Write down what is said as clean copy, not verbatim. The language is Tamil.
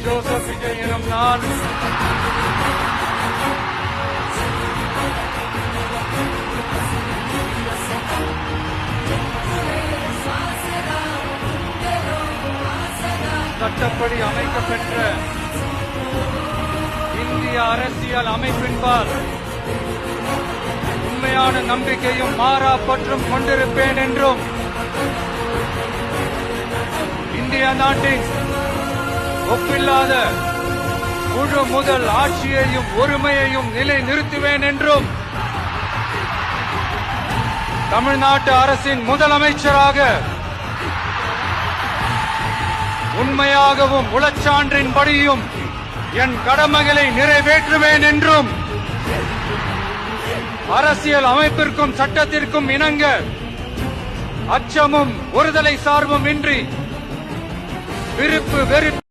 ஜோசப் விஜய் எனும் நான் சட்டப்படி அமைக்கப்பெற்ற இந்திய அரசியல் அமைப்பின்பால் உண்மையான நம்பிக்கையும் மாறா பற்றும் கொண்டிருப்பேன் என்றும் இந்திய நாட்டின் ஒப்பில்லாத முழு முதல் ஆட்சியையும் ஒருமையையும் நிலை நிறுத்துவேன் என்றும் தமிழ்நாட்டு அரசின் முதலமைச்சராக உண்மையாகவும் உளச்சான்றின்படியும் என் கடமைகளை நிறைவேற்றுவேன் என்றும் அரசியல் அமைப்பிற்கும் சட்டத்திற்கும் இணங்க அச்சமும் ஒருதலை சார்பும் இன்றி விருப்பு வெறுப்பு